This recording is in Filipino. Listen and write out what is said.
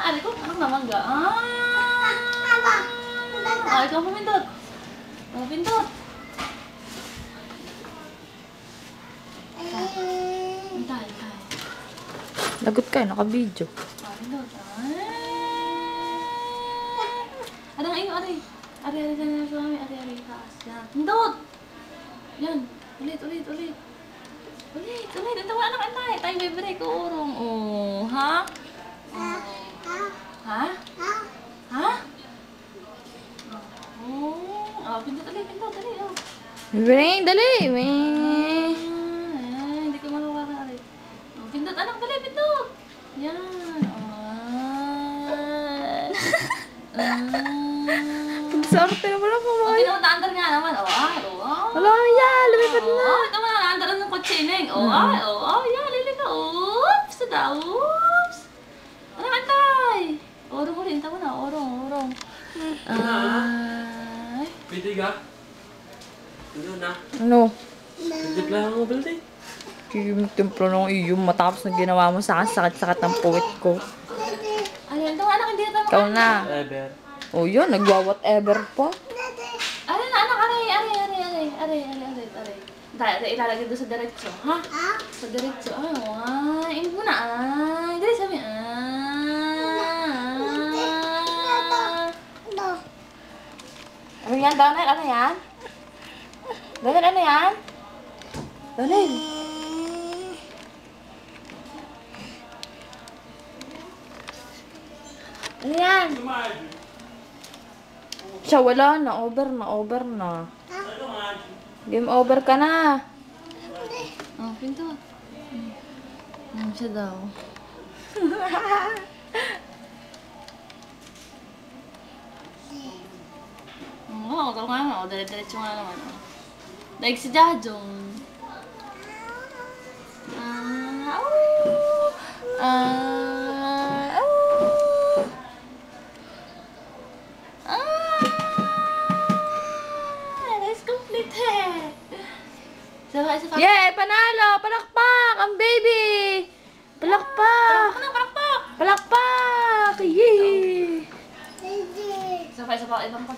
Aray ko, anong namangga? Ay, ikaw pumindot. Pumindot. Antay. Lagot kayo, naka-video. Pumindot. Adang iyo, aray. Aray, dyan sa mami. Aray, taas. Yan. Pindot. Yan. Ulit. Ito wala nang antay. Tayo may break. Uurong. Oh, ha? Ha? Oh, pindot. Dali. Oh. Bring, dali. Hindi ko maluwara. Oh, pindot. Anak, dali. Pindot. Yan. Sorte na pala po mo. Okay naman, naandar nga naman. Wala yan, lumipad na. Ito mo na, naandar ng kutsineng. Yan, lilika. Oops. Ano, antay? Orong ulit. Ito mo na, orong. Ay. Pwede ka? Ano na? Ano? Pwede lang mo balde. Templo ng iyo, matapos na ginawa mo sa akin, sakit-sakit ng puwit ko. Ano, ito anak, hindi ito. Ikaw na. Ever. O yun, nagwa-whatever pa. Aray na, anak, aray. Dahil ilalagay doon sa diretso, ha? Sa diretso, ini mo na, dali sabi, Ano yan, Donald? Ano yan? Donald, ano yan? Donald. Ano yan? Siya wala na, over na. Game over ka na. Oh, pinto. Siya daw. Oo, ito nga. Dali-diretso nga naman. Daig si Jajong. Let's complete it. Sabay. Yay! Panalo! Palakpak! Ang baby! Palakpak! Palakpak! Palakpak! Yay! Sabay, ibang